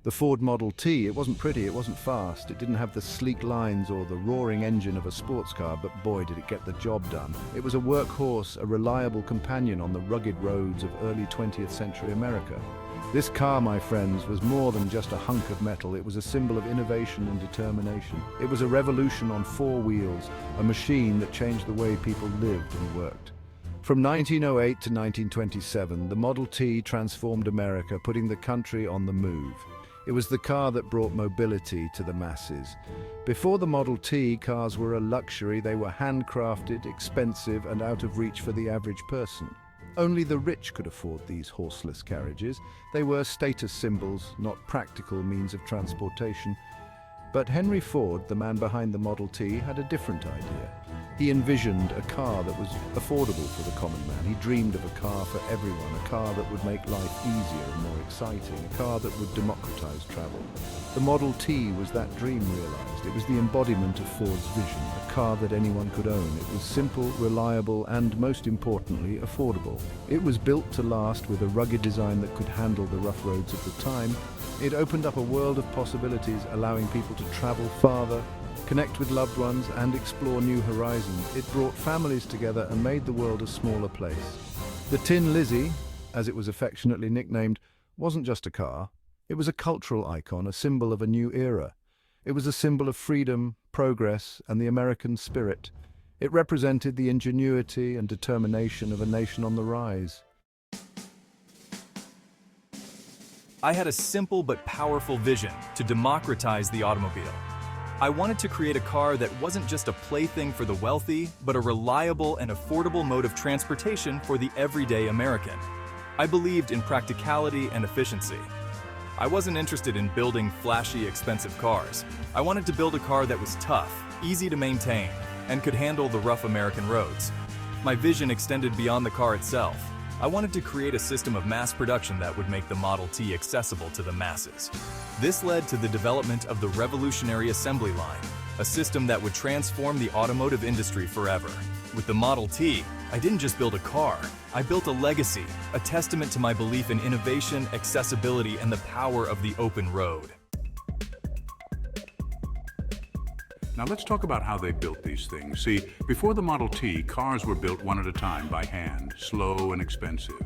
The Ford Model T, it wasn't pretty, it wasn't fast, it didn't have the sleek lines or the roaring engine of a sports car, but boy did it get the job done. It was a workhorse, a reliable companion on the rugged roads of early 20th century America. This car, my friends, was more than just a hunk of metal. It was a symbol of innovation and determination. It was a revolution on four wheels, a machine that changed the way people lived and worked. From 1908 to 1927, the Model T transformed America, putting the country on the move. It was the car that brought mobility to the masses. Before the Model T, cars were a luxury. They were handcrafted, expensive, and out of reach for the average person. Only the rich could afford these horseless carriages. They were status symbols, not practical means of transportation. But Henry Ford, the man behind the Model T, had a different idea. He envisioned a car that was affordable for the common man. He dreamed of a car for everyone, a car that would make life easier and more exciting, a car that would democratize travel. The Model T was that dream realized. It was the embodiment of Ford's vision, a car that anyone could own. It was simple, reliable, and most importantly, affordable. It was built to last with a rugged design that could handle the rough roads of the time. It opened up a world of possibilities, allowing people to travel farther, connect with loved ones, and explore new horizons. It brought families together and made the world a smaller place. The Tin Lizzie, as it was affectionately nicknamed, wasn't just a car. It was a cultural icon, a symbol of a new era. It was a symbol of freedom, progress, and the American spirit. It represented the ingenuity and determination of a nation on the rise. I had a simple but powerful vision to democratize the automobile. I wanted to create a car that wasn't just a plaything for the wealthy, but a reliable and affordable mode of transportation for the everyday American. I believed in practicality and efficiency. I wasn't interested in building flashy, expensive cars. I wanted to build a car that was tough, easy to maintain, and could handle the rough American roads. My vision extended beyond the car itself. I wanted to create a system of mass production that would make the Model T accessible to the masses. This led to the development of the revolutionary assembly line, a system that would transform the automotive industry forever. With the Model T, I didn't just build a car, I built a legacy, a testament to my belief in innovation, accessibility, and the power of the open road. Now let's talk about how they built these things. See, before the Model T, cars were built one at a time by hand, slow and expensive.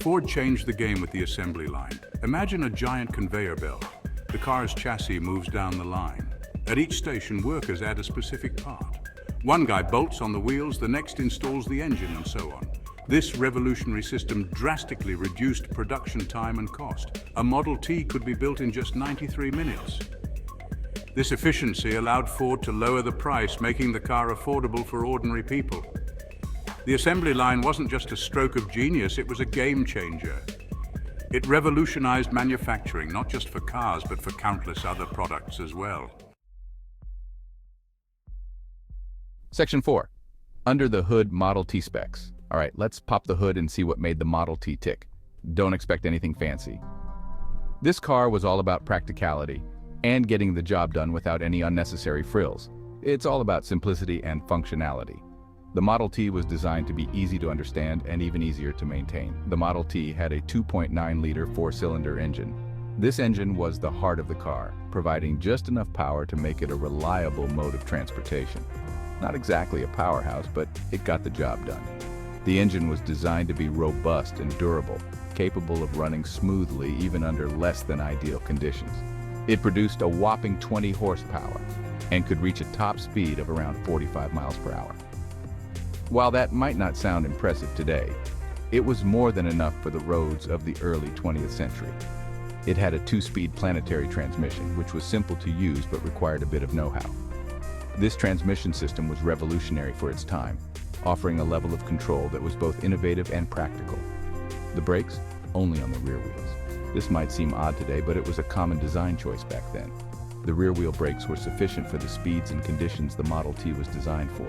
Ford changed the game with the assembly line. Imagine a giant conveyor belt. The car's chassis moves down the line. At each station, workers add a specific part. One guy bolts on the wheels, the next installs the engine, and so on. This revolutionary system drastically reduced production time and cost. A Model T could be built in just 93 minutes. This efficiency allowed Ford to lower the price, making the car affordable for ordinary people. The assembly line wasn't just a stroke of genius, it was a game changer. It revolutionized manufacturing, not just for cars, but for countless other products as well. Section 4. Under the hood Model T specs. All right, let's pop the hood and see what made the Model T tick. Don't expect anything fancy. This car was all about practicality and getting the job done without any unnecessary frills. It's all about simplicity and functionality. The Model T was designed to be easy to understand and even easier to maintain. The Model T had a 2.9-liter four-cylinder engine. This engine was the heart of the car, providing just enough power to make it a reliable mode of transportation. Not exactly a powerhouse, but it got the job done. The engine was designed to be robust and durable, capable of running smoothly even under less than ideal conditions. It produced a whopping 20 horsepower and could reach a top speed of around 45 miles per hour. While that might not sound impressive today, it was more than enough for the roads of the early 20th century. It had a 2-speed planetary transmission, which was simple to use but required a bit of know-how. This transmission system was revolutionary for its time, offering a level of control that was both innovative and practical. The brakes? Only on the rear wheels. This might seem odd today, but it was a common design choice back then. The rear-wheel brakes were sufficient for the speeds and conditions the Model T was designed for.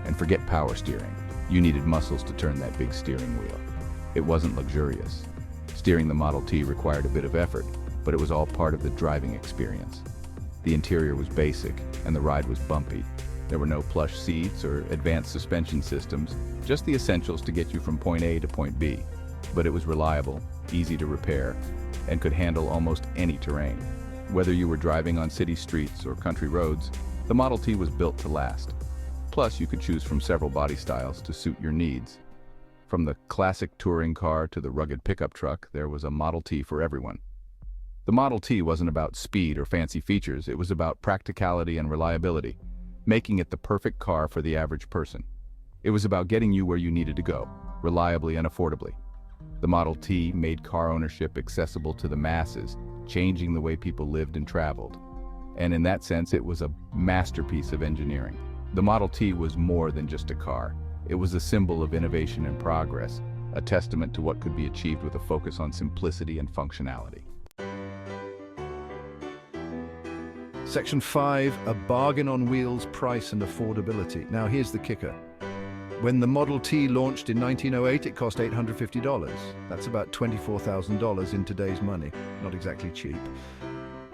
And forget power steering. You needed muscles to turn that big steering wheel. It wasn't luxurious. Steering the Model T required a bit of effort, but it was all part of the driving experience. The interior was basic, and the ride was bumpy. There were no plush seats or advanced suspension systems, just the essentials to get you from point A to point B. But it was reliable, easy to repair, and could handle almost any terrain. Whether you were driving on city streets or country roads, the Model T was built to last. Plus, you could choose from several body styles to suit your needs. From the classic touring car to the rugged pickup truck, there was a Model T for everyone. The Model T wasn't about speed or fancy features, it was about practicality and reliability, making it the perfect car for the average person. It was about getting you where you needed to go, reliably and affordably. The Model T made car ownership accessible to the masses, changing the way people lived and traveled. And in that sense, it was a masterpiece of engineering. The Model T was more than just a car. It was a symbol of innovation and progress, a testament to what could be achieved with a focus on simplicity and functionality. Section 5, a bargain on wheels, price and affordability. Now here's the kicker. When the Model T launched in 1908, it cost $850. That's about $24,000 in today's money. Not exactly cheap.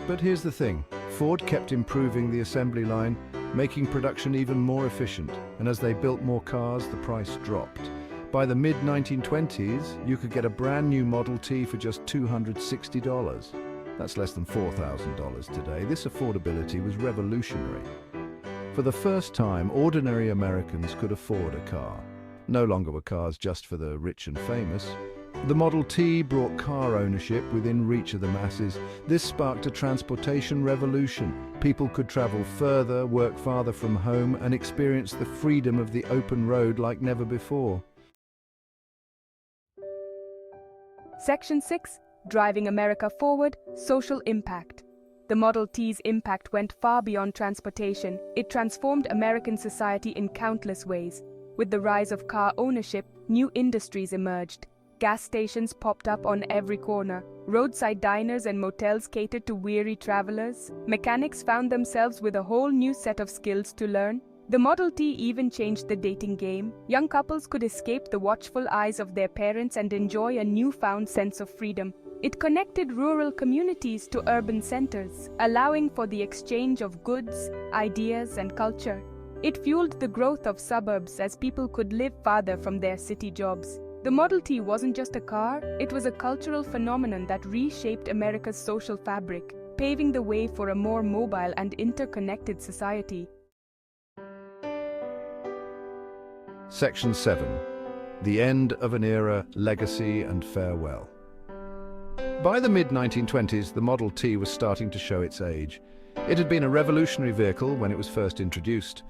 But here's the thing. Ford kept improving the assembly line, making production even more efficient. And as they built more cars, the price dropped. By the mid-1920s, you could get a brand new Model T for just $260. That's less than $4,000 today. This affordability was revolutionary. For the first time, ordinary Americans could afford a car. No longer were cars just for the rich and famous. The Model T brought car ownership within reach of the masses. This sparked a transportation revolution. People could travel further, work farther from home, and experience the freedom of the open road like never before. Section 6. Driving America Forward, Social Impact. The Model T's impact went far beyond transportation. It transformed American society in countless ways. With the rise of car ownership, new industries emerged. Gas stations popped up on every corner. Roadside diners and motels catered to weary travelers. Mechanics found themselves with a whole new set of skills to learn. The Model T even changed the dating game. Young couples could escape the watchful eyes of their parents and enjoy a newfound sense of freedom. It connected rural communities to urban centers, allowing for the exchange of goods, ideas, and culture. It fueled the growth of suburbs as people could live farther from their city jobs. The Model T wasn't just a car, it was a cultural phenomenon that reshaped America's social fabric, paving the way for a more mobile and interconnected society. Section 7. The end of an era, legacy and farewell. By the mid-1920s, the Model T was starting to show its age. It had been a revolutionary vehicle when it was first introduced,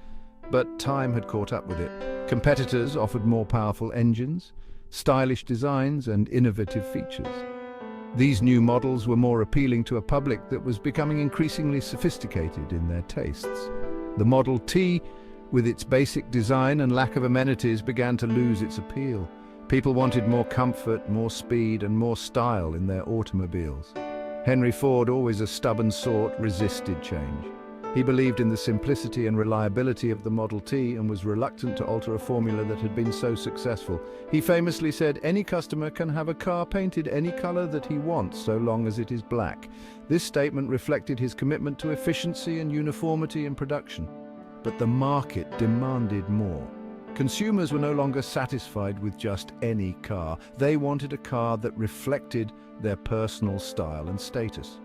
but time had caught up with it. Competitors offered more powerful engines, stylish designs, and innovative features. These new models were more appealing to a public that was becoming increasingly sophisticated in their tastes. The Model T, with its basic design and lack of amenities, began to lose its appeal. People wanted more comfort, more speed, and more style in their automobiles. Henry Ford, always a stubborn sort, resisted change. He believed in the simplicity and reliability of the Model T and was reluctant to alter a formula that had been so successful. He famously said, "Any customer can have a car painted any color that he wants, so long as it is black." This statement reflected his commitment to efficiency and uniformity in production. But the market demanded more. Consumers were no longer satisfied with just any car. They wanted a car that reflected their personal style and status.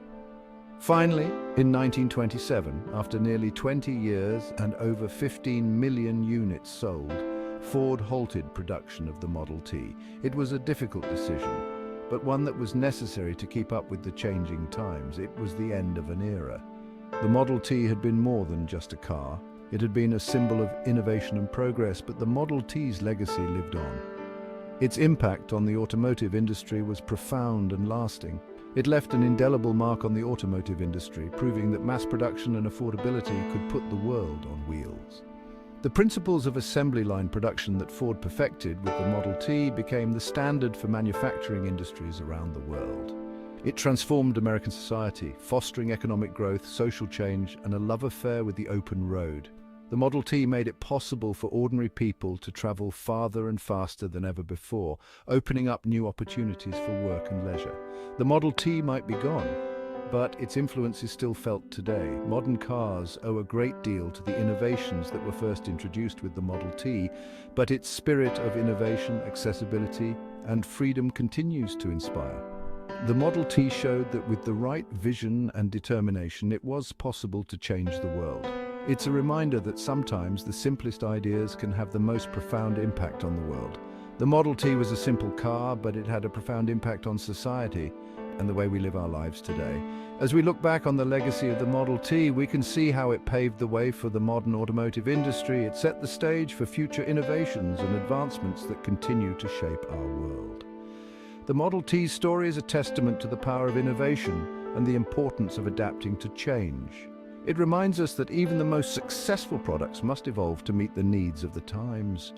Finally, in 1927, after nearly 20 years and over 15 million units sold, Ford halted production of the Model T. It was a difficult decision, but one that was necessary to keep up with the changing times. It was the end of an era. The Model T had been more than just a car. It had been a symbol of innovation and progress, but the Model T's legacy lived on. Its impact on the automotive industry was profound and lasting. It left an indelible mark on the automotive industry, proving that mass production and affordability could put the world on wheels. The principles of assembly line production that Ford perfected with the Model T became the standard for manufacturing industries around the world. It transformed American society, fostering economic growth, social change, and a love affair with the open road. The Model T made it possible for ordinary people to travel farther and faster than ever before, opening up new opportunities for work and leisure. The Model T might be gone, but its influence is still felt today. Modern cars owe a great deal to the innovations that were first introduced with the Model T, but its spirit of innovation, accessibility, and freedom continues to inspire. The Model T showed that with the right vision and determination, it was possible to change the world. It's a reminder that sometimes the simplest ideas can have the most profound impact on the world. The Model T was a simple car, but it had a profound impact on society and the way we live our lives today. As we look back on the legacy of the Model T, we can see how it paved the way for the modern automotive industry. It set the stage for future innovations and advancements that continue to shape our world. The Model T's story is a testament to the power of innovation and the importance of adapting to change. It reminds us that even the most successful products must evolve to meet the needs of the times.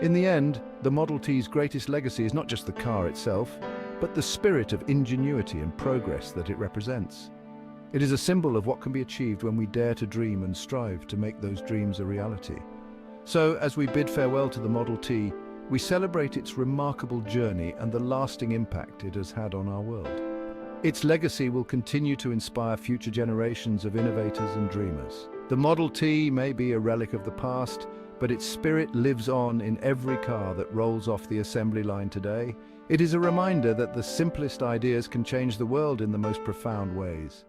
In the end, the Model T's greatest legacy is not just the car itself, but the spirit of ingenuity and progress that it represents. It is a symbol of what can be achieved when we dare to dream and strive to make those dreams a reality. So, as we bid farewell to the Model T, we celebrate its remarkable journey and the lasting impact it has had on our world. Its legacy will continue to inspire future generations of innovators and dreamers. The Model T may be a relic of the past, but its spirit lives on in every car that rolls off the assembly line today. It is a reminder that the simplest ideas can change the world in the most profound ways.